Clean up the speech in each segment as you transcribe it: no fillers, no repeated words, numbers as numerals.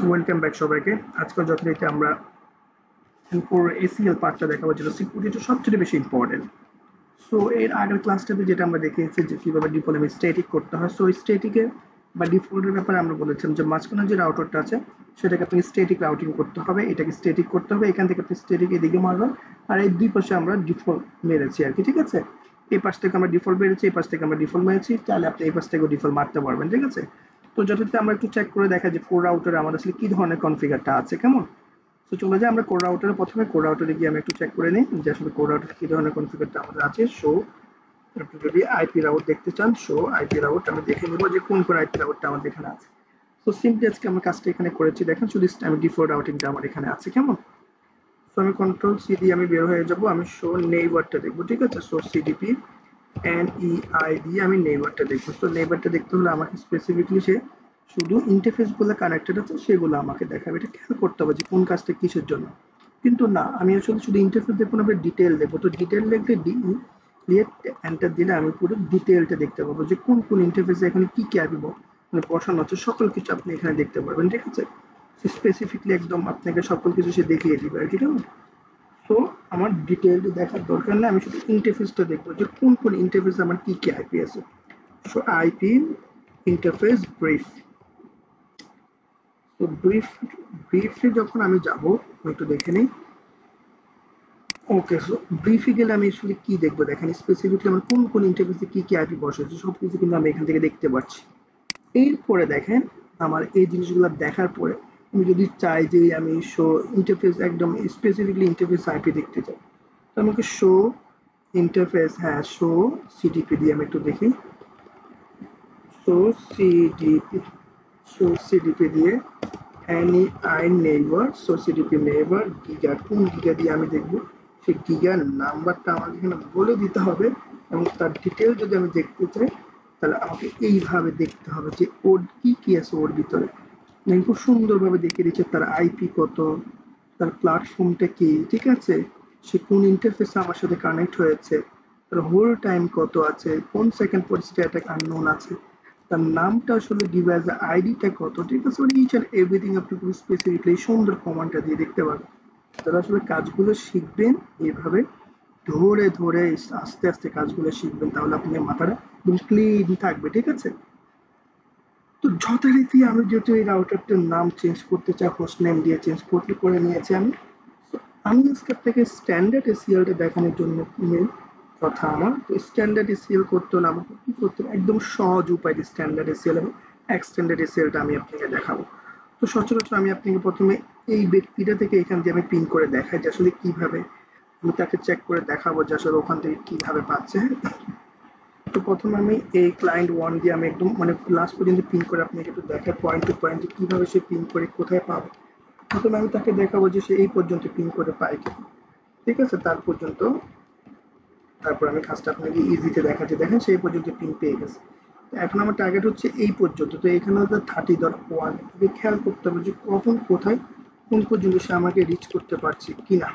Welcome back সবাইকে। আজকের যথারীতি আমরা পুরো এসিএল পার্টটা দেখাবো, যেটা সিকিউরিটি সবচেয়ে বেশি ইম্পর্টেন্ট। সো এর আগের ক্লাসটাতে যেটা আমরা দেখিয়েছি যে কিভাবে ডিফল্ট এবং স্ট্যাটিক করতে হয়। সো স্ট্যাটিকের বা ডিফল্টের ব্যাপারে আমরা বলেছিলাম যে মাঝখানে যে রাউটারটা আছে সেটাকে আপনি স্ট্যাটিক রাউটিং করতে হবে, এটাকে স্ট্যাটিক করতে হবে। এখান থেকে আপনি স্ট্যাটিক এদিকে মারবেন, আর এই দুই পাশে আমরা ডিফল্ট মেরেছি আর কি, ঠিক আছে। এই পাশ থেকে আমরা ডিফল্ট মেরেছি, এই পাশ থেকে আমরা ডিফল্ট মেরেছি, তাহলে আপনি এই পাশ থেকেও ডিফল্ট মারতে পারবেন, ঠিক আছে। তো যথারীতি আমরা একটু চেক করে দেখা যে কোর রাউটারে আমাদের আসলে কি ধরনের কনফিগারটা আছে, কেমন। তো চলে যাই আমরা কোর রাউটারে, প্রথমে কোর রাউটারে গিয়ে আমি একটু চেক করে নিই যে আসলে কোর রাউটারে কি ধরনের কনফিগারটা আমাদের আছে। সো আপনি যদি আইপি রাউট দেখতে চান, সো আইপি রাউট আমি দেখে নেবো যে কোন কোন আইপি রাউটটা আমাদের এখানে আছে। তো সিম্পলি আজকে আমরা কাজটা এখানে করেছি, দেখেন শুধু আমি ডিফল্ট রাউটিংটা আমার এখানে আছে, কেমন। সো আমি কন্ট্রোল সি দিয়ে আমি বের হয়ে যাব, আমি শো নেইবারটা দেখবো, ঠিক আছে। সো সিডিপি NEI দিয়ে আমি নেইবারটা দেখবো। তো নেইবারটা দেখতে হলে আমাকে স্পেসিফিকলি সে শুধু ইন্টারফেস গুলো কানেক্টেড আছে সেগুলো আমাকে দেখাবে। এটা খেয়াল করতে হবে যে কোন কাজটা কিসের জন্য। কিন্তু না, আমি আসলে শুধু ইন্টারফেস দেখবো না, ডিটেল দেখবো। তো ডিটেল লিখলে এন্টার দিলে আমি পুরো ডিটেলটা দেখতে পাবো যে কোন কোন ইন্টারফেসে এখানে কি কি আসবো, মানে বসানো আছে সকল কিছু আপনি এখানে দেখতে পারবেন, ঠিক আছে। স্পেসিফিকলি একদম আপনাকে সকল কিছু সে দেখিয়ে দিবে আর কি, কেমন। তো আমার ডিটেইলড দেখার দরকার নেই, আমি শুধু ইন্টারফেসটা দেখবো যে কোন কোন ইন্টারফেসে আমার কি কি আইপি আছে। So IP interface brief. তো ব্রিফে যখন আমি যাব, একটু দেখে নিই। ওকে, সো ব্রিফে গেলে আমি আসলে কি দেখবো দেখেন, স্পেসিফিকলি আমার কোন কোন ইন্টারফেসে কি কি আইপি বসেছে সব কিছু কিন্তু আমি এখান থেকে দেখতে পাচ্ছি। এরপরে দেখেন, আমার এই জিনিসগুলো দেখার পরে আমি যদি চাই যে আমি শো ইন্টারফেস একদম স্পেসিফিকলি ইন্টারফেস আইপি দেখতে চাই, তো আমাকে শো ইন্টারফেস, হ্যাঁ শো সিডিপি দিয়ে আমি একটু দেখি। শো সিডিপি, শো সিডিপি দিয়ে any I neighbour, so CDP neighbour giga, কোন গিগা দিয়ে আমি দেখবো সেই গিগার নাম্বারটা আমাকে এখানে বলে দিতে হবে। এবং তার ডিটেল যদি আমি দেখতে চাই তাহলে আমাকে এইভাবে দেখতে হবে যে ওর কি কি আছে ওর ভিতরে। মানে খুব সুন্দরভাবে দেখিয়ে দিচ্ছে তার আইপি কত, তার প্ল্যাটফর্মটা কি, ঠিক আছে, সে কোন ইন্টারফেসে আমার সাথে কানেক্ট হয়েছে, তার হোল টাইম কত আছে, কোন সেকেন্ড পরিস্থিতি অ্যাটাক আননোন আছে, তার নামটা আসলে ডিভাইস আইডিটা কত, ঠিক আছে। মানে ইচ অ্যান্ড এভরিথিং আপনি খুব স্পেসিফিকলি সুন্দর কমান্ডটা দিয়ে দেখতে পাবেন। তারা আসলে কাজগুলো শিখবেন এইভাবে ধরে ধরে আস্তে আস্তে কাজগুলো শিখবেন, তাহলে আপনার মাথাটা একদম ক্লিন থাকবে, ঠিক আছে। তো যথারীতি আমি যেহেতু এই রাউটারটার নাম চেঞ্জ করতে চাই, হোস্ট নেম দিয়ে চেঞ্জ করতে করে নিয়েছি আমি। তো আমি আজকে আপনাকে স্ট্যান্ডার্ড এসিএলটা দেখানোর জন্য কথা আমার। তো স্ট্যান্ডার্ড এসিএল করতে হলে আমাকে কি করতে হবে, একদম সহজ উপায় স্ট্যান্ডার্ড এসিএল এবং এক্সটেন্ডেড এসিএলটা আমি আপনাকে দেখাবো। তো সচরাচর আমি আপনাকে প্রথমে এই ব্যক্তিটা থেকে এখান দিয়ে আমি পিন করে দেখাই যে আসলে কিভাবে আমি তাকে চেক করে দেখাবো যে আসলে ওখান থেকে কিভাবে পাচ্ছে, হ্যাঁ। তো প্রথমে আমি এই ক্লায়েন্ট ওয়ান দিয়ে আমি একদম মানে লাস্ট পর্যন্ত পিন করে আপনাকে একটু দেখাই পয়েন্ট টু পয়েন্ট যে কীভাবে সে পিন করে কোথায় পাবে। প্রথমে আমি তাকে দেখাবো যে সে এই পর্যন্ত পিন করে পায় কি, ঠিক আছে, তার পর্যন্ত। তারপর আমি কাজটা আপনাকে ইজিতে দেখাচ্ছি, দেখেন সেই পর্যন্ত পিন পেয়ে গেছে। এখন আমার টার্গেট হচ্ছে এই পর্যন্ত, তো এখানে হচ্ছে 30.1। খেয়াল করতে হবে যে কখন কোথায় কোন পর্যন্ত সে আমাকে রিচ করতে পারছে কিনা।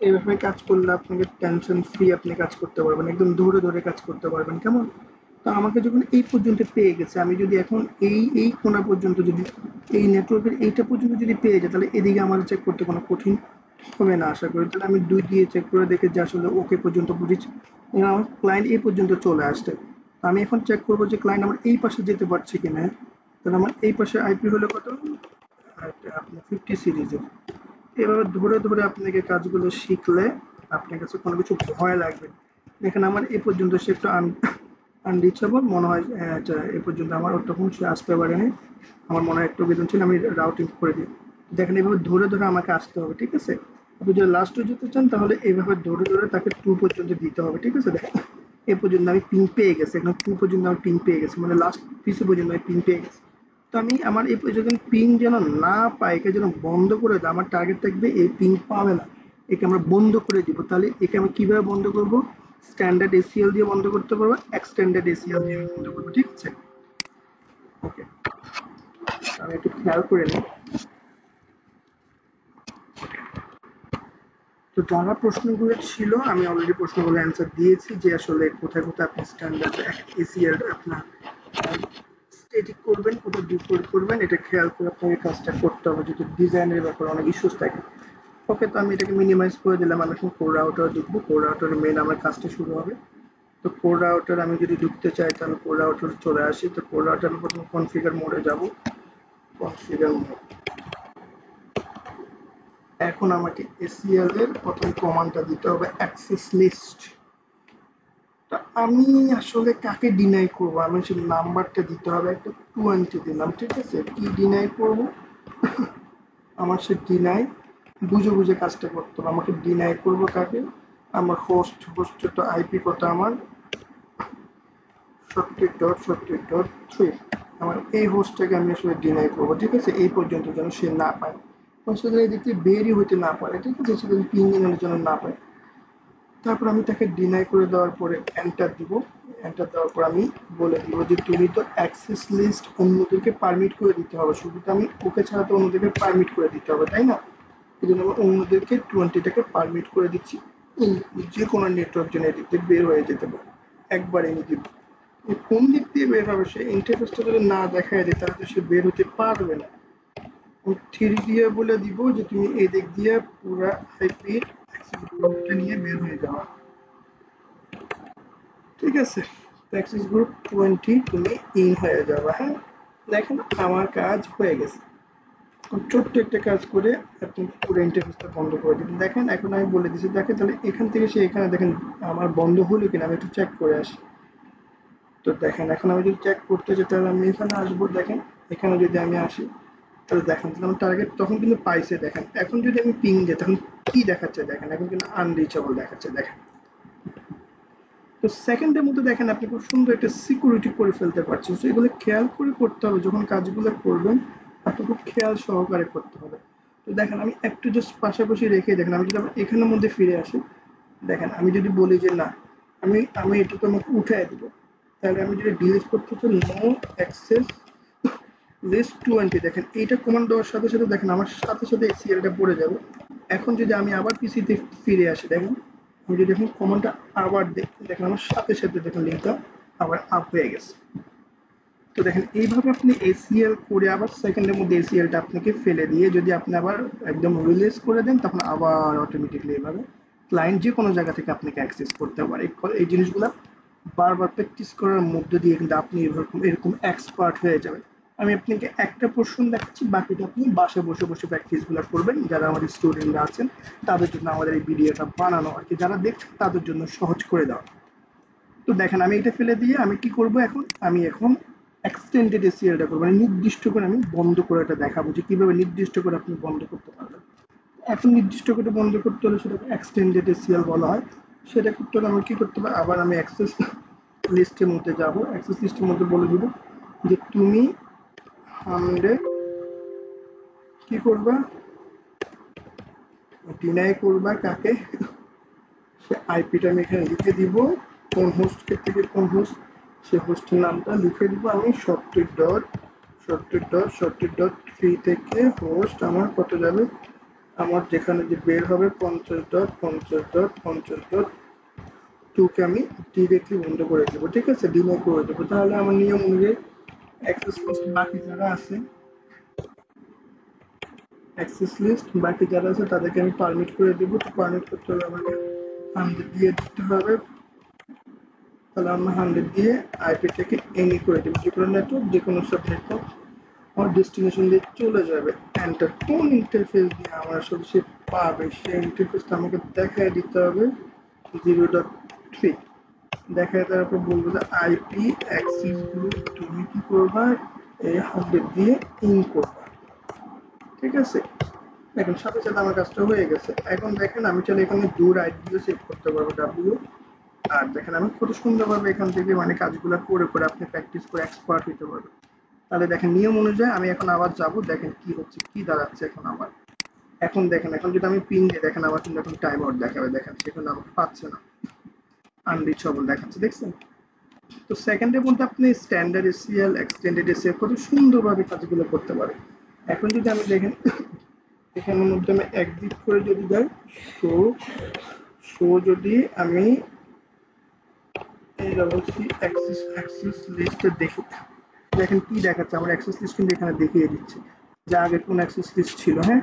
এইভাবে কাজ করলে আপনাকে টেনশন ফ্রি আপনি কাজ করতে পারবেন, একদম ধরে ধরে কাজ করতে পারবেন, কেমন। তো আমাকে যখন এই পর্যন্ত পেয়ে গেছে, আমি যদি এখন এই কোণা পর্যন্ত যদি এই নেটওয়ার্কের এইটা পর্যন্ত যদি পেয়ে যায়, তাহলে এদিকে আমার চেক করতে কোনো কঠিন হবে না আশা করি। তাহলে আমি 2 দিয়ে চেক করে দেখে যে আসলে ওকে পর্যন্ত বুঝেছি, আমার ক্লায়েন্ট এই পর্যন্ত চলে আসছে। আমি এখন চেক করবো যে ক্লায়েন্ট আমার এই পাশে যেতে পারছে কিনা। তাহলে আমার এই পাশে আইপি হলো কত, আপনার 50 সিরিজের। এভাবে ধরে ধরে আপনাকে কাজগুলো শিখলে আপনার কাছে কোনো কিছু ভয় লাগবে। দেখেন আমার এ পর্যন্ত সে একটু আনরিচেবল মনে হয়, এ পর্যন্ত আমার তখন সে আসতে পারেনি। আমার মনে হয় একটু বেতন ছিল, আমি রাউটিং করে দিই। দেখেন এভাবে ধরে ধরে আমাকে আসতে হবে, ঠিক আছে। আপনি যদি লাস্টে যেতে চান তাহলে এইভাবে ধরে ধরে তাকে 2 পর্যন্ত দিতে হবে, ঠিক আছে। দেখেন এ পর্যন্ত আমি পিন পেয়ে গেছি, এখন 2 পর্যন্ত আমি পিন পেয়ে গেছি, মানে লাস্ট পিসে পর্যন্ত আমি পিন পেয়ে গেছি। তো আমি আমার এই যখন পিং যেন না পাই, একে যেন বন্ধ করে দেয়, আমার টার্গেট থাকবে এই পিং পাবে না, একে আমরা বন্ধ করে দিব। তাহলে একে আমি কিভাবে বন্ধ করব, স্ট্যান্ডার্ড এসিএল দিয়ে বন্ধ করতে পারবো, এক্সটেন্ডেড এসিএল দিয়ে বন্ধ করবো, ঠিক আছে। ওকে, আমি একটু খেয়াল করে নিই। তো যারা প্রশ্নগুলো ছিল আমি অলরেডি প্রশ্নগুলো অ্যান্সার দিয়েছি যে আসলে কোথায় কোথায় আপনি স্ট্যান্ডার্ড এসিএল আপনার স্ট্যাটিক করবেন, কোথায় ডিফল্ট করবেন, এটা খেয়াল করে আপনাকে কাজটা করতে হবে যদি ডিজাইনের ব্যাপারে অনেক ইস্যুস থাকে। ওকে, তো আমি এটাকে মিনিমাইজ করে দিলাম। আমি এখন কোর রাউটার দেখবো, কোর রাউটারের মেন আমার কাজটা শুরু হবে। তো কোর রাউটার আমি যদি ঢুকতে চাই তো আমি কোর রাউটার চলে আসি। তো কোর রাউটার আমি প্রথমে কনফিগার মোডে যাব, কনফিগার মোড। এখন আমাকে এসিএল এর প্রথম কমান্ডটা দিতে হবে অ্যাক্সেস লিস্ট। তা আমি আসলে কাকে ডিনাই করব, আমি সেই নাম্বারটা দিতে হবে, একটা 20 দিলাম, ঠিক আছে। কি ডিনাই করব, আমার সে ডিনাই বুঝে বুঝে কাজটা করতে হবে। আমাকে ডিনাই করব কাকে, আমার হোস্টের আইপি কত, আমার 40.40.3, আমার এই হোস্টটাকে আমি আসলে ডিনাই করবো, ঠিক আছে। এই পর্যন্ত যেন সে না পায়, সে দেখতে বেরই হইতে না পারে, ঠিক আছে, সে যদি পিং এর জন্য না পায়। তারপর আমি তাকে ডিনাই করে দেওয়ার পরে এন্টার দিব। এন্টার দেওয়ার পর আমি বলে দিব যে তুমি তো অ্যাক্সেস লিস্ট অন্যদেরকে পারমিট করে দিতে হবে, শুধু তো আমি ওকে ছাড়া তো অন্যদেরকে পারমিট করে দিতে হবে, তাই না। এই জন্য আমি অন্যদেরকে 20টাকে পারমিট করে দিচ্ছি। যে কোনো নেটওয়ার্ক যেন এদিক দিয়ে বের হয়ে যেতে পারে, একবার এনে দিব। কোন দিক দিয়ে বের হবে, সে ইন্টারফেসটা যদি না দেখায় দেয় তাহলে তো সে বের হতে পারবে না। আমি 3 দিয়ে বলে দিব যে তুমি এই দিক দিয়ে পুরা আইপি অ্যাক্সেস গ্রুপটা নিয়ে বের হয়ে যাওয়া, ঠিক আছে। অ্যাক্সেস গ্রুপ 20 তুমি ইন হয়ে যাবা। হ্যাঁ, দেখেন আমার কাজ হয়ে গেছে। ছোট্ট একটা কাজ করে আপনি পুরো ইন্টারফেসটা বন্ধ করে দিবেন। দেখেন এখন আমি বলে দিচ্ছি, দেখেন তাহলে এখান থেকে সে এখানে দেখেন আমার বন্ধ হলো কিনা, আমি একটু চেক করে আসি। তো দেখেন এখন আমি যদি চেক করতে চাই তাহলে আমি এখানে আসবো। দেখেন এখানে যদি আমি আসি তাহলে দেখেন তাহলে আমার টার্গেট তখন কিন্তু পাইছে। দেখেন এখন যদি আমি পিং যাই তখন কি দেখাচ্ছে, দেখেন এখন কিন্তু আনরিচেবল দেখাচ্ছে। দেখেন, তো সেকেন্ডের মধ্যে দেখেন আপনি খুব সুন্দর একটা সিকিউরিটি করে ফেলতে পারছেন। তো এগুলো খেয়াল করে করতে হবে, যখন কাজগুলো করবেন আপনি খুব খেয়াল সহকারে করতে হবে। তো দেখেন আমি একটু জাস্ট পাশাপাশি রেখে দেখেন, আমি যদি আবার এখানের মধ্যে ফিরে আসি, দেখেন আমি যদি বলি যে না আমি আমি এটা তো আমাকে উঠাই দিব, তাহলে আমি যদি ডিলিট করতে চাই নো অ্যাক্সেস লিস্ট 20, দেখেন এইটা কমান্ড দেওয়ার সাথে সাথে দেখেন আমার সাথে সাথে সিএলটা পড়ে যাবে। এখন যদি আমি আবার পিসিতে ফিরে আসি, দেখেন আমি যদি এখন কমান্ডটা আবার দেখি, দেখেন আমার সাথে সাথে দেখেন লিঙ্কটা আবার আপ হয়ে গেছে। তো দেখেন এইভাবে আপনি এসিএল করে আবার সেকেন্ডের মধ্যে এসিএলটা আপনাকে ফেলে দিয়ে যদি আপনি আবার একদম রিলিজ করে দেন তখন আবার অটোমেটিকলি এইভাবে ক্লায়েন্ট যে কোনো জায়গা থেকে আপনাকে অ্যাক্সেস করতে পারে। এই জিনিসগুলো বারবার প্র্যাকটিস করার মধ্য দিয়ে কিন্তু আপনি এরকম এরকম এক্সপার্ট হয়ে যাবেন। আমি আপনাকে একটা পোর্শন দেখাচ্ছি, বাকিটা আপনি বাসায় বসে বসে প্র্যাকটিসগুলো করবেন। যারা আমাদের স্টুডেন্টরা আছেন তাদের জন্য আমাদের এই ভিডিওটা বানানো আর কি, যারা দেখছেন তাদের জন্য সহজ করে দেওয়া। তো দেখেন আমি এটা ফেলে দিয়ে আমি কি করব, এখন আমি এখন এক্সটেন্ডেড এসিএলটা করবো, মানে নির্দিষ্ট করে আমি বন্ধ করে এটা দেখাবো যে কিভাবে নির্দিষ্ট করে আপনি বন্ধ করতে পারবেন। এখন নির্দিষ্ট করে বন্ধ করতে হলে সেটাকে এক্সটেন্ডেড এসিএল বলা হয়। সেটা করতে হলে আমার কি করতে হবে, আবার আমি অ্যাক্সেস লিস্টের মধ্যে যাব, অ্যাক্সেস লিস্টের মধ্যে বলে দিব যে তুমি 100 কি করবা, ডিনাই করবা কাকে, সে আইপিটা আমি এখানে লিখে দিব, কোন হোস্ট থেকে কোন হোস্ট, সে হোস্টের নামটা লিখে দিব আমি 70.70.70.3 থেকে হোস্ট আমার কত যাবে, আমার যেখানে যে বের হবে 50.50.50.2 কে আমি ডিরেক্টলি বন্ধ করে দেবো, ঠিক আছে, ডিনাই করে দেবো। তাহলে আমার নিয়ম অনুযায়ী অ্যাক্সেস লিস্ট বাকি যারা আছে, অ্যাক্সেস লিস্ট বাকি যারা আছে তাদেরকে আমি পারমিট করে দেবো। তো পারমিট করতে হলে আমাকে 100 দিয়ে দিতে হবে। তাহলে আমরা 100 দিয়ে আইপিটাকে এনি করে দেবো, যে কোনো নেটওয়ার্ক যে কোনো সব নেটওয়ার্ক আমার ডেস্টিনেশন দিয়ে চলে যাবে। এন্টার, কোন ইন্টারফেস দিয়ে আমার আসলে সে পাবে সেই ইন্টারফেসটা আমাকে দেখায় দিতে হবে 0.3 দেখায়, তারপর বলবো যে আইপি অ্যাক্সেস গ্রুপ তুমি কি করবা, এই 100 দিয়ে ইন করবা, ঠিক আছে। এখন সাথে সাথে আমার কাজটা হয়ে গেছে। এখন দেখেন আমি চলে এখানে দূর আইডিও সেভ করতে পারবো, ডাব্লিউ। আর দেখেন আমি কত সুন্দরভাবে এখান থেকে মানে কাজগুলো করে করে আপনি প্র্যাকটিস করে এক্সপার্ট হতে পারবেন। তাহলে দেখেন নিয়ম অনুযায়ী আমি এখন আবার যাব, দেখেন কি হচ্ছে, কি দাঁড়াচ্ছে এখন আমার। এখন দেখেন এখন যদি আমি পিন দিই দেখেন আমার কিন্তু এখন টাইম আউট দেখাবে, দেখেন সেখানে আমাকে পাচ্ছে না, আনরিচেবল দেখাচ্ছে, দেখছেন। তো সেকেন্ডের মধ্যে আপনি স্ট্যান্ডার্ড এসিএল এক্সটেন্ডেড এসিএল কত সুন্দরভাবে কাজগুলো করতে পারেন। এখন যদি আমি দেখেন এখানের মধ্যে আমি এক্সিট করে যদি যাই শো শো যদি আমি এই বলছি অ্যাক্সিস লিস্টে দেখি, দেখেন কি দেখাচ্ছে আমার অ্যাক্সেস লিস্ট কিন্তু এখানে দেখিয়ে দিচ্ছে যে আগে কোন অ্যাক্সেস লিস্ট ছিল। হ্যাঁ,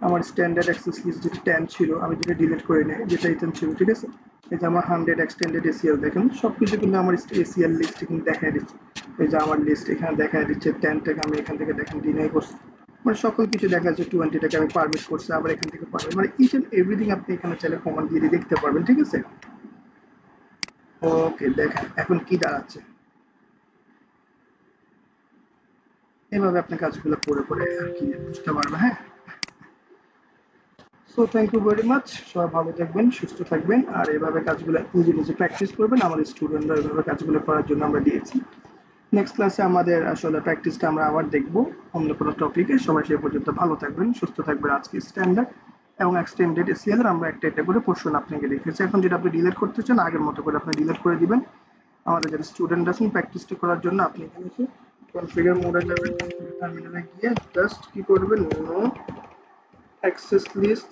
আমার স্ট্যান্ডার্ড অ্যাক্সেস লিস্ট যেটা 10 ছিল, আমি যেটা ডিলিট করে নিই যেটা ইতেন ছিল, ঠিক আছে। এই যে আমার 100 এক্সটেন্ডেড এসিএল দেখেন সবকিছু কিন্তু আমার এসিএল লিস্টে কিন্তু দেখায় দিচ্ছে। এই যে আমার লিস্ট এখানে দেখায় দিচ্ছে 10 টাকা আমি এখান থেকে দেখেন ডিনাই করছি, মানে সকল কিছু দেখা যাচ্ছে 20 টাকা আমি পারমিট করছি, আবার এখান থেকে পারমিট, মানে ইচ এন্ড এভরিথিং আপনি এখানে চাইলে কমান্ড দিয়ে দেখতে পারবেন, ঠিক আছে। ওকে, দেখেন এখন কি দাঁড়াচ্ছে, এভাবে আপনি কাজগুলো করে করে আর কি বুঝতে পারবেন। হ্যাঁ, so thank you very much, সবাই ভালো থাকবেন, সুস্থ থাকবেন, আর এভাবে কাজগুলো নিজে নিজে প্র্যাকটিস করবেন। আমাদের স্টুডেন্টরা এভাবে কাজগুলো করার জন্য আমরা দিয়েছি। নেক্সট ক্লাসে আমাদের আসলে প্র্যাকটিসটা আমরা আবার দেখবো অন্য কোনো টপিকে। সবাই সে পর্যন্ত ভালো থাকবেন, সুস্থ থাকবেন। আজকে স্ট্যান্ডার্ড এবং এক্সটেন্ডেড এসিএল এর আমরা একটা একটা করে পোর্শন আপনাকে রেখেছি। এখন যেটা আপনি ডিলিট করতে চান আগের মতো করে আপনি ডিলিট করে দিবেন। আমাদের যারা স্টুডেন্ট আছেন প্র্যাকটিসটা করার জন্য আপনি এখানে এসে কনফিগার মোডে যাবেন, টার্মিনালে গিয়ে জাস্ট কি করবেন, নো অ্যাক্সেস লিস্ট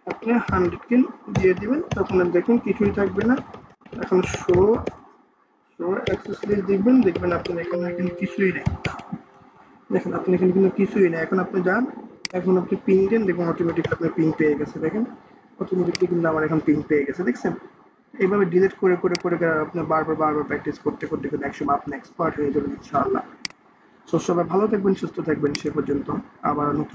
আপনি 100 কিন দিয়ে দিবেন, তখন আর দেখুন কিছুই থাকবে না। এখন শো শো অ্যাক্সেস লিস্ট দেখবেন, দেখবেন আপনার এখানে এখানে কিছুই নেই। দেখেন আপনি এখানে কিন্তু কিছুই নেই। এখন আপনি যান, এখন আপনি পিন দেন, দেখবেন অটোমেটিক আপনার পিন পেয়ে গেছে। দেখেন অটোমেটিকলি কিন্তু আমার এখন পিন পেয়ে গেছে, দেখছেন। এইভাবে ডিলিট করে করে করে আপনি বারবার বারবার প্র্যাকটিস করতে করতে কিন্তু একসময় আপনি এক্সপার্ট হয়ে যাবেন ইনশাআল্লাহ। সো সবাই ভালো থাকবেন, সুস্থ থাকবেন, সে পর্যন্ত আবার নতুন